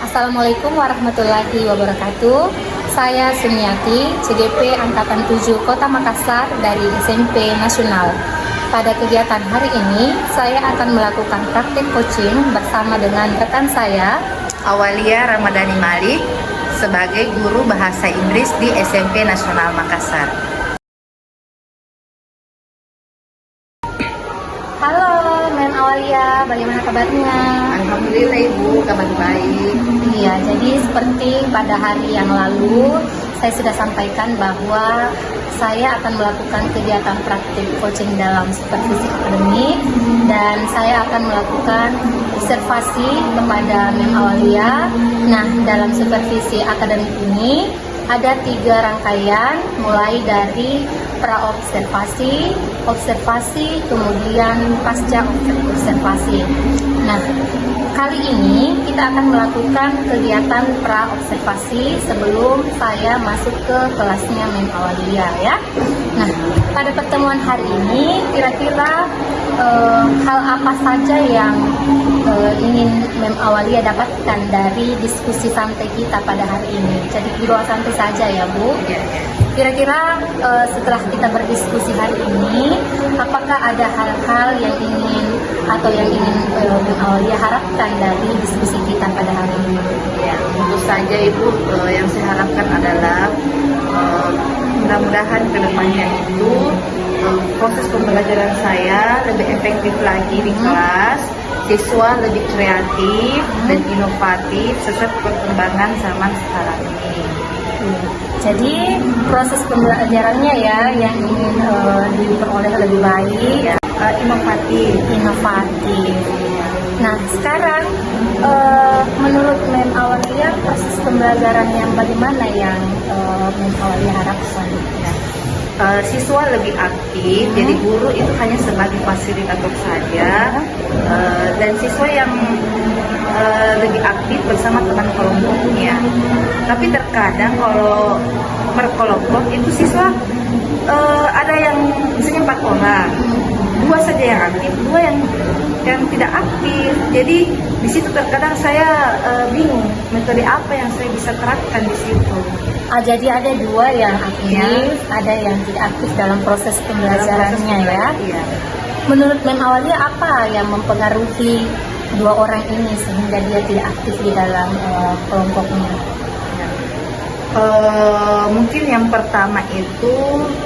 Assalamualaikum warahmatullahi wabarakatuh. Saya Sumiati, CGP Angkatan 7 Kota Makassar dari SMP Nasional. Pada kegiatan hari ini, saya akan melakukan praktik coaching bersama dengan rekan saya, Awalia Ramadhani Malik, sebagai guru bahasa Inggris di SMP Nasional Makassar. Halo, Mem Awalia, bagaimana kabarnya? Alhamdulillah Ibu, kabar baik. Iya, jadi seperti pada hari yang lalu, saya sudah sampaikan bahwa saya akan melakukan kegiatan praktik coaching dalam supervisi akademik dan saya akan melakukan observasi kepada Mem Awalia. Nah, dalam supervisi akademik ini ada 3 rangkaian, mulai dari pra-observasi, observasi, kemudian pasca observasi. Nah, kali ini kita akan melakukan kegiatan pra-observasi sebelum saya masuk ke kelasnya Mem Awalia ya. Nah, pada pertemuan hari ini kira-kira hal apa saja yang ingin Mem Awalia dapatkan dari diskusi santai kita pada hari ini. Jadi dibawa santai saja ya Bu. Kira-kira setelah kita berdiskusi hari ini, apakah ada hal-hal yang ingin Mem Awalia harapkan dari diskusi kita pada hari ini? Ya, tentu saja Ibu, yang saya harapkan adalah mudah-mudahan kedepannya itu proses pembelajaran saya lebih efektif lagi di kelas, siswa lebih kreatif dan inovatif sesuai perkembangan zaman sekarang ini. Jadi proses pembelajarannya ya yang ingin diperoleh lebih baik, Ya, inovatif. Nah, sekarang menurut Mem Awalia proses pembelajaran yang bagaimana yang Mem Awalia harapkan? Siswa lebih aktif, jadi guru itu hanya sebagai fasilitator saja, dan siswa yang lebih aktif bersama teman kelompoknya. Tapi terkadang kalau berkelompok itu siswa ada yang misalnya 4 orang, 2 saja yang aktif, 2 yang tidak aktif. Jadi di situ terkadang saya bingung metode apa yang saya bisa terapkan di situ. Jadi ada 2 yang aktif, ada yang tidak aktif dalam proses pembelajarannya ya. Iya. Menurut Mem Awalia apa yang mempengaruhi 2 orang ini sehingga dia tidak aktif di dalam kelompoknya? Mungkin yang pertama itu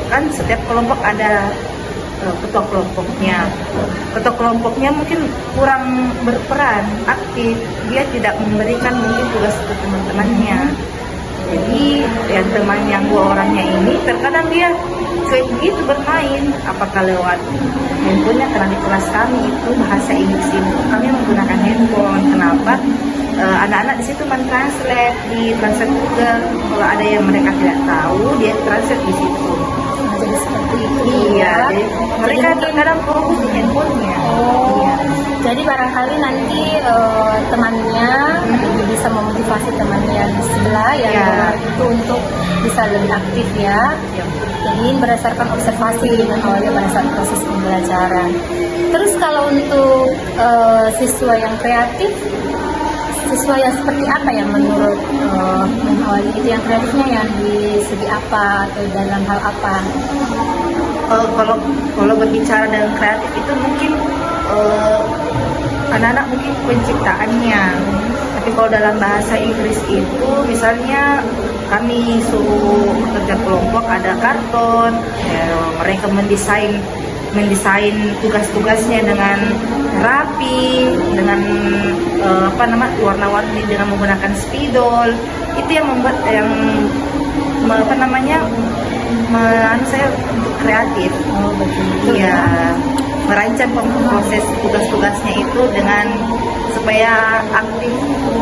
kan setiap kelompok ada ketua kelompoknya. Ketua kelompoknya mungkin kurang berperan aktif, dia tidak memberikan mungkin tugas ke teman-temannya. Jadi yang teman yang 2 orangnya ini terkadang dia kayak begitu bermain, apakah lewat handphonenya, karena di kelas kami itu bahasa Inggris itu kami menggunakan handphone. Kenapa? Anak-anak di situ mentranslate di translate Google. Kalau ada yang mereka tidak tahu, dia translate di situ. Jadi seperti itu. Iya, ya. jadi mereka terkadang fokus di handphonenya. Iya. Jadi barangkali nanti temannya bisa memotivasi temannya di sebelah yang luar itu untuk bisa lebih aktif ya. Jadi berdasarkan observasi dengan awalnya pada saat proses pembelajaran. Terus kalau untuk siswa yang kreatif, siswa yang seperti apa yang menurut Mem Awalia itu yang kreatifnya yang di segi apa atau dalam hal apa? Kalau berbicara dengan kreatif itu mungkin anak-anak mungkin penciptaannya. Tapi kalau dalam bahasa Inggris itu misalnya kami suruh kerja kelompok, ada karton, mereka mendesain tugas-tugasnya dengan rapi, dengan warna-warni dengan menggunakan spidol. Itu yang membuat saya untuk kreatif. Iya, merancang proses tugas-tugasnya itu dengan supaya aktif,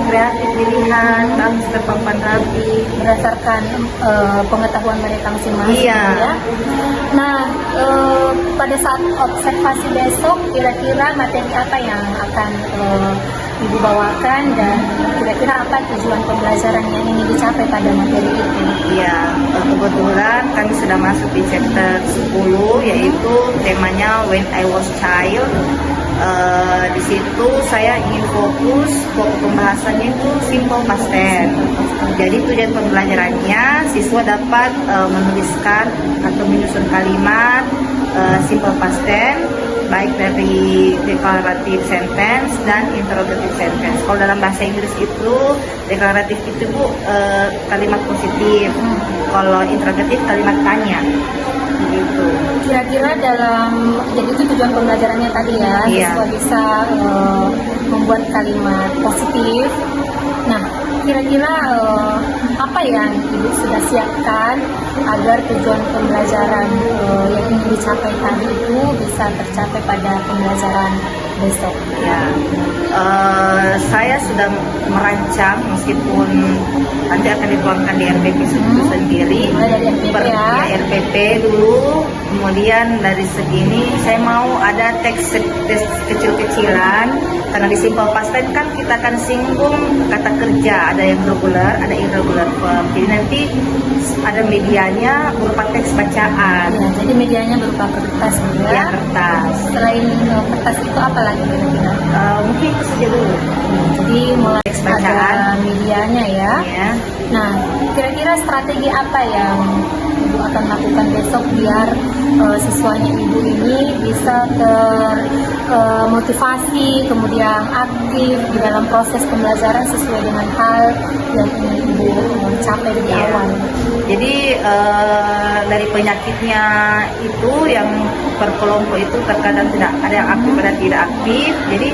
kreatif, pilihan, bagus, terpampang rapi Berdasarkan pengetahuan mereka masing-masing ya. Nah, pada saat observasi besok kira-kira materi apa yang akan Ibu bawakan dan kira-kira apa tujuan pembelajaran yang ingin dicapai pada materi itu? Ya, kebetulan kami sudah masuk di chapter 10, yaitu temanya When I Was Child. Di situ saya ingin fokus pembahasannya itu simple past tense. Jadi tujuan pembelajarannya siswa dapat menuliskan atau menyusun kalimat simple past tense, baik dari declarative sentence dan interrogative sentence. Kalau dalam bahasa Inggris itu deklaratif itu Bu kalimat positif, kalau interrogatif kalimat tanya. Gitu. Kira-kira dalam, jadi itu tujuan pembelajarannya tadi ya, Iya. siswa bisa membuat kalimat positif. Nah, kira-kira apa yang Ibu sudah siapkan agar tujuan pembelajaran yang ingin dicapai tadi itu bisa tercapai pada pembelajaran besok? Ya, saya sudah merancang meskipun nanti akan dituangkan di RPP itu sendiri. Mulai dari RPP ya. RPP dulu, kemudian dari segini saya mau ada teks kecil-kecilan karena di simple past tense kan kita akan singgung kata kerja, ada yang regular, ada irregular verb. Jadi nanti ada medianya berupa teks bacaan. Ya, jadi medianya berupa kertas ya. Ya, kertas. Selain kertas itu apa lagi kira-kira? Mungkin itu saja dulu. Jadi mulai Teks bacaan. ada medianya ya. Ya. Nah, kira-kira strategi apa yang Ibu akan lakukan besok biar siswanya Ibu ini bisa termotivasi, kemudian aktif di dalam proses pembelajaran sesuai dengan hal yang ingin Ibu capai di Iya. awal. Jadi dari penyakitnya itu yang per kelompok itu terkadang tidak ada yang aktif ada tidak aktif. Jadi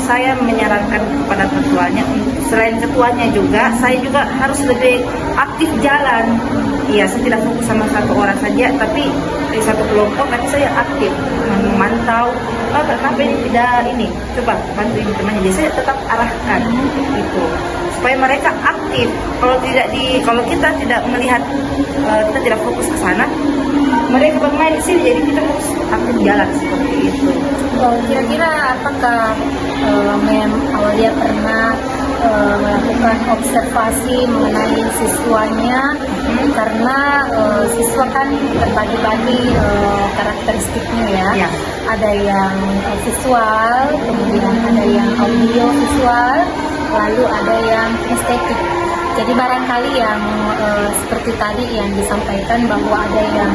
saya menyarankan kepada ketuanya, selain ketuanya juga, saya juga harus lebih aktif jalan. Iya, saya tidak fokus sama satu orang saja, tapi di satu kelompok nanti saya aktif memantau. Oh, kenapa ini tidak ini? Coba bantuin temannya. Jadi saya tetap arahkan itu supaya mereka aktif. Kalau kita tidak melihat, kita tidak fokus ke sana, mereka bermain di sini. Jadi kita harus aktif jalan seperti itu. Kira-kira apakah Mem Aulia pernah melakukan observasi mengenai siswanya, karena siswa kan terbagi-bagi karakteristiknya ya. Ya. Ada yang visual, kemudian ada yang audio visual, lalu ada yang estetik. Jadi barangkali yang seperti tadi yang disampaikan bahwa ada yang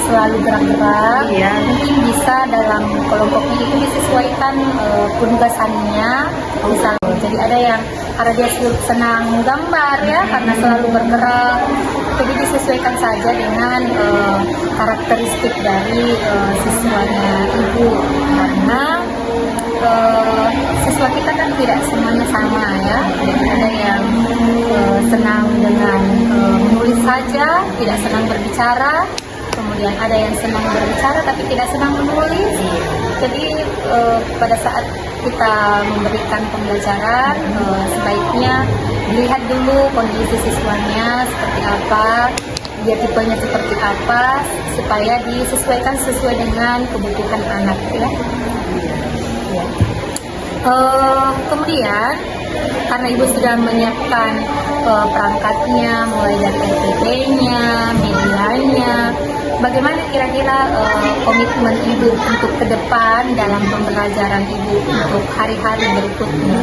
selalu gerak-gerak, Iya. mungkin bisa dalam kelompoknya itu disesuaikan penugasannya. Misalnya, jadi ada yang karena dia senang gambar ya, karena selalu bergerak, jadi disesuaikan saja dengan karakteristik dari siswanya Ibu, karena siswa kita kan tidak semuanya sama ya. Jadi ada yang senang dengan menulis saja, tidak senang berbicara. Kemudian ada yang senang berbicara tapi tidak senang menulis. Jadi pada saat kita memberikan pembelajaran, sebaiknya dilihat dulu kondisi siswanya seperti apa, dia tipenya seperti apa, supaya disesuaikan sesuai dengan kebutuhan anak ya. Kemudian karena Ibu sudah menyiapkan perangkatnya, mulai dari RPP-nya, medianya, bagaimana kira-kira komitmen Ibu untuk ke depan dalam pembelajaran Ibu untuk hari-hari berikutnya?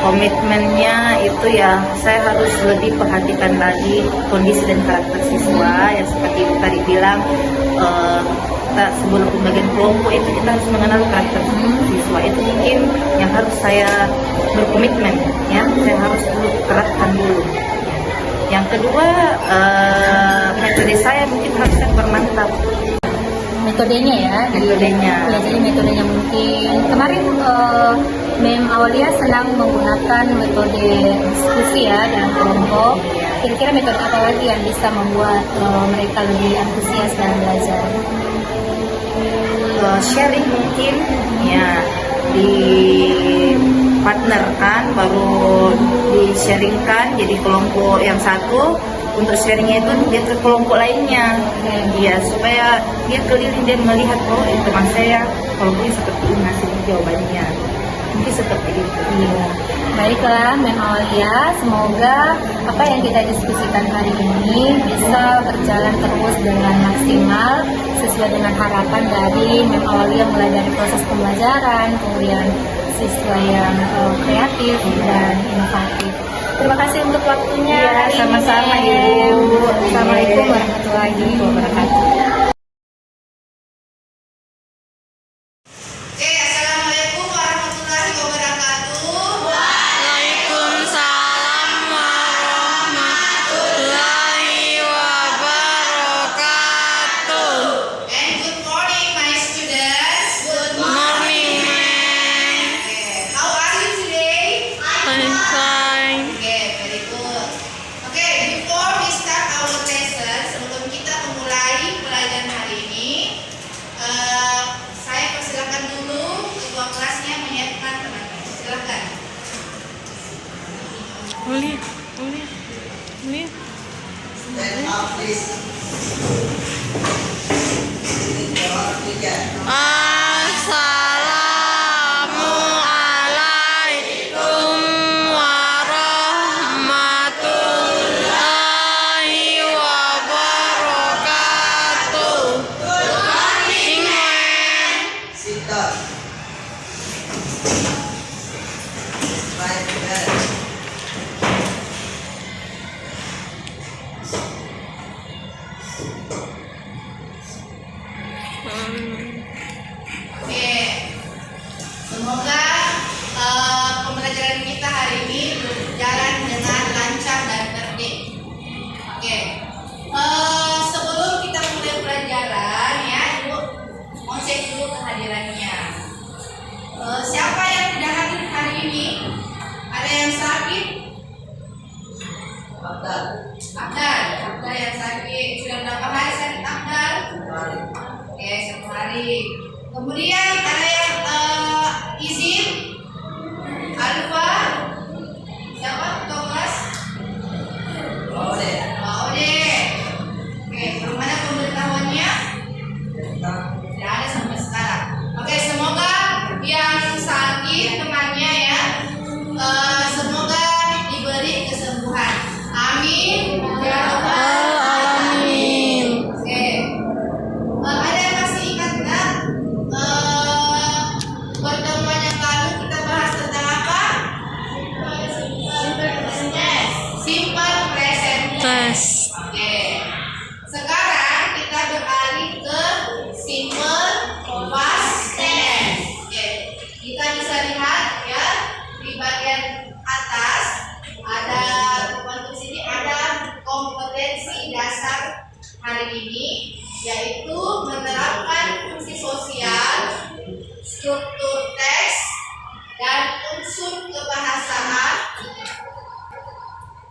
Komitmennya itu ya, saya harus lebih perhatikan lagi kondisi dan karakter siswa yang seperti Ibu tadi bilang. Kita sebelum pembagian kelompok itu kita harus mengenal karakter siswa, itu mungkin yang harus saya berkomitmen ya, saya harus dulu terapkan dulu. Yang kedua, metode saya mungkin harus saya permantap Metodenya ya, metodenya. Ya, jadi metodenya mungkin kemarin Mem Aulia senang menggunakan metode diskusi ya dalam kelompok. Kira-kira metode apa lagi yang bisa membuat mereka lebih antusias dalam belajar? Sharing mungkin ya, dipartnerkan baru di-sharingkan jadi kelompok yang satu, untuk sharingnya itu dia ke kelompok lainnya ya, supaya dia keliling dan melihat, oh teman saya kelompoknya seperti ini hasil jawabannya. Mungkin seperti itu. Iya. Baiklah, Mem Aulia, semoga apa yang kita diskusikan hari ini bisa berjalan terus dengan maksimal sesuai dengan harapan dari Mem Aulia, mulai dari proses pembelajaran, kemudian siswa yang kreatif dan inovatif. Terima kasih untuk waktunya. Iya, hari ini, sama-sama, Mem. Ibu. Assalamualaikum warahmatullahi wabarakatuh. Oke, assalamualaikum warahmatullahi wabarakatuh. Waalaikumsalam warahmatullahi wabarakatuh. And good morning, my students. Good Morning, ma'am. Okay, how are you today? I'm fine. Okay, very good. Okay, before we start our lesson, sebelum kita memulai pelajaran hari ini, saya persilakan dulu ketua kelasnya menyiapkan teman-teman. Silakan. Uli, uli, uli. Assalamualaikum warahmatullahi wabarakatuh. Good morning, ma'am. Sit down. Right there. Oke, semoga pembelajaran kita hari ini berjalan dengan lancar dan tertib. Oke, sebelum kita mulai pelajaran ya, Ibu mau cek dulu kehadirannya. Siapa yang tidak hadir hari ini? Ada yang sakit? Abdal. Abdal yang sakit. Sudah berapa hari sakit Abdal? Oke, 1 hari. Kemudian ada yang izin? Alfa? Siapa? Thomas? Oh, deh. Pak Ode. Oke, belum ada pemberitahuannya? Tidak ada sampai sekarang. Oke, semoga yang sakit temannya ya, semoga diberi kesembuhan. Amin. Ya Rabbal Alamin. Oke. Ada yang masih ingat nggak? Pertemuan yang lalu kita bahas tentang apa? Simple present tense. Tes. Oke. Sekarang kita beralih ke simple past tense. Oke. Kita bisa lihat ya di bagian atas ada untuk sini ada kompetensi dasar hari ini, yaitu menerapkan fungsi sosial, struktur teks, dan unsur kebahasaan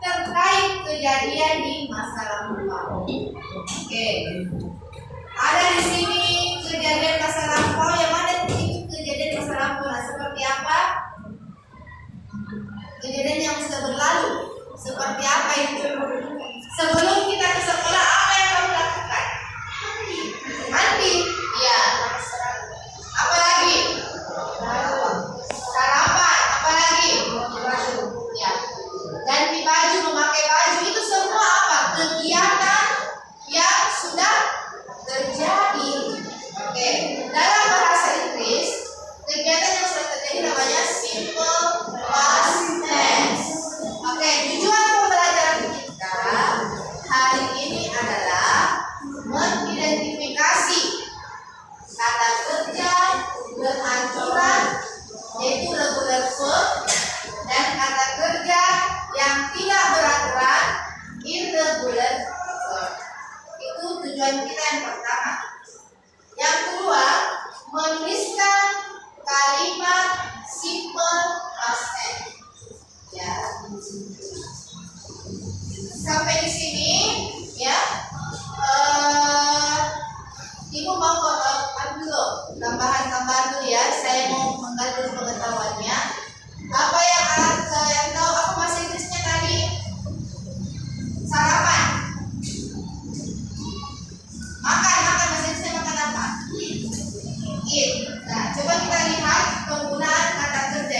terkait kejadian di masa lampau. Oke, ada di sini kejadian masa lampau. Yang mana itu kejadian masa lampau? Nah, seperti apa? Kejadian yang sudah berlalu. Seperti apa itu? Sebelum kita ke sekolah, apa yang kamu lakukan? Mandi. Iya. Apa lagi? Sarapan. Apa lagi? Ya. Ganti baju, memakai baju, itu semua apa? Kegiatan yang sudah terjadi. Oke. Dalam bahasa Inggris, kegiatan yang sudah terjadi namanya simple past tense. Oke, tujuan pembelajaran kita hari ini adalah mengidentifikasi kata kerja beraturan, yaitu regular verb, dan kata kerja yang tidak beraturan, irregular verb. Itu tujuan kita yang pertama. Yang kedua, menuliskan kalimat simple past tense. Ya. Sampai di sini ya. Ibu mau ambil dulu tambahan dulu ya. Saya mau menggali dulu pengetahuannya. Apa yang tahu apa bahasa Inggrisnya tadi? Sarapan. Makan bahasa Inggrisnya makan apa? Eat. Nah, coba kita lihat penggunaan kata kerja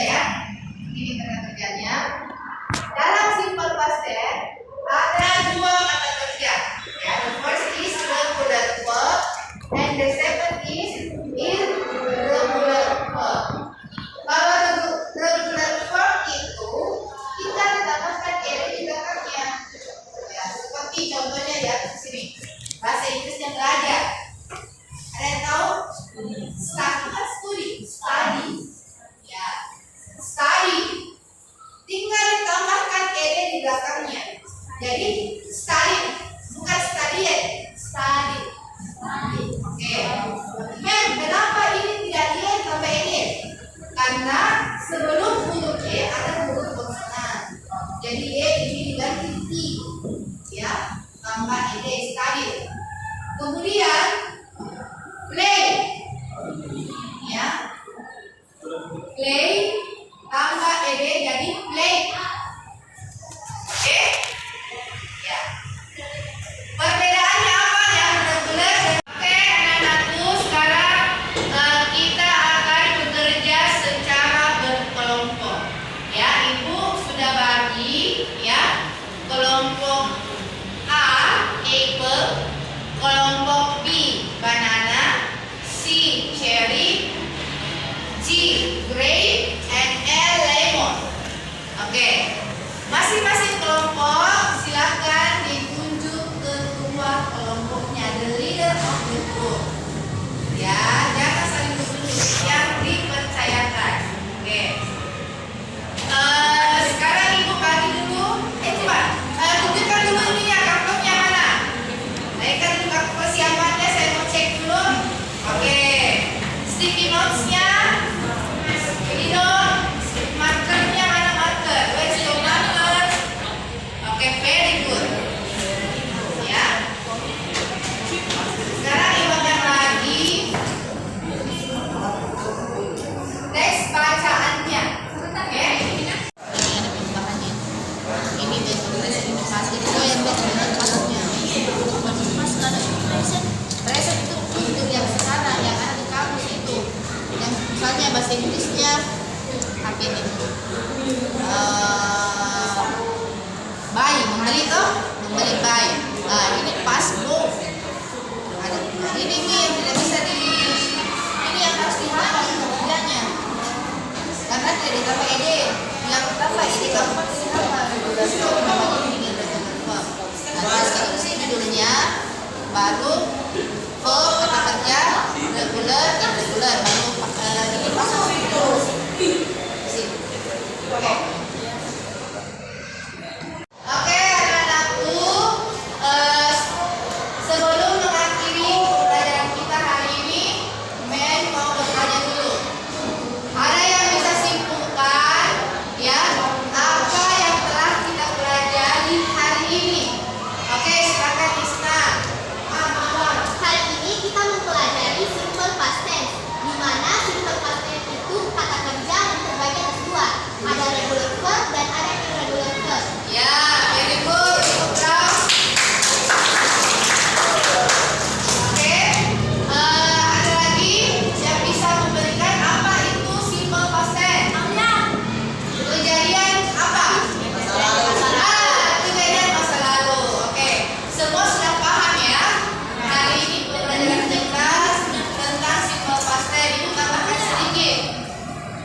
sticky notes-nya? Ini dong. Markernya mana marker? Where's your marker? Oke, very good. Ya. Sekarang dibacakan lagi. Teks bacaannya. Oke. Ini ada perubahannya. Ini bentuk present pas itu yang bentuk pasnya. Pas ada present. Present itu untuk yang sekarang yang ada di kamus itu. Yang misalnya bahasa Inggrisnya apa ini? Buy, membeli toh, membeli buy. Nah, ini pas go. Ada ini nih yang tidak bisa ini yang harus dihafal kerjanya. Karena tidak ditambah ide, yang tambah ide kamu pasti hafal. Nah, sekarang sih judulnya baru verb kata kerja regular irregular baru ini pasal itu. Oke. Oke, anak-anakku, sebelum mengakhiri pelajaran kita hari ini, Men mau bertanya dulu. Ada yang bisa simpulkan, ya, apa yang telah kita pelajari hari ini? Oke, silakan Isna. Hari ini kita mempelajari simple past tense, di mana simple past tense itu kata kerja yang terbagi atas dua, ada regular verb dan ada irregular verb. Ya, very good. Putra. Oke, ada lagi yang bisa memberikan apa itu simple past tense? Kejadian apa? Kejadian masa lalu. Oke, semua sudah paham ya? Hari ini pelajaran kita tentang simple past tense. Itu tambahkan sedikit.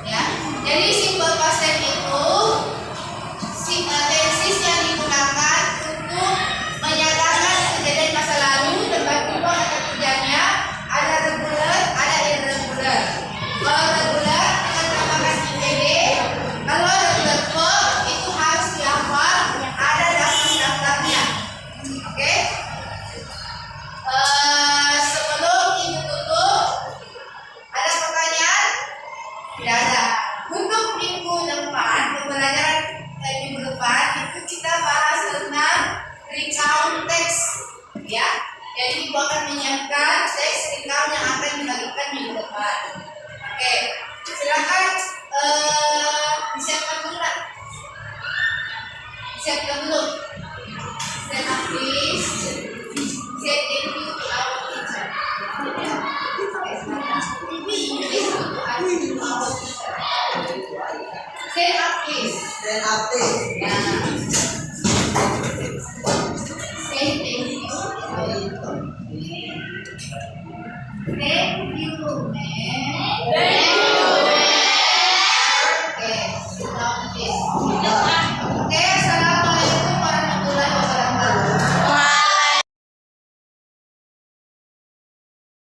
Ya, jadi simple past tense itu tenses yang digunakan untuk menyatakan kejadian masa lalu terbagi dua kata kerjanya, ada regular, ada irregular. Kalau regular akan tambahkan id, kalau regular verb itu harus dihafal, ada daftar-daftarnya. Oke? Sebelum ibu tutup, ada pertanyaan? Tidak ada. Untuk minggu depan, pembelajaran minggu depan itu kita bahas tentang recount text, ya. Jadi ibu akan menyiapkan teks recount yang akan dibagikan minggu depan. Oke, silakan disiapkan dulu lah. Siapkan dulu. Stand up please. Say thank you to our teacher. Stand up please. Stand up, please.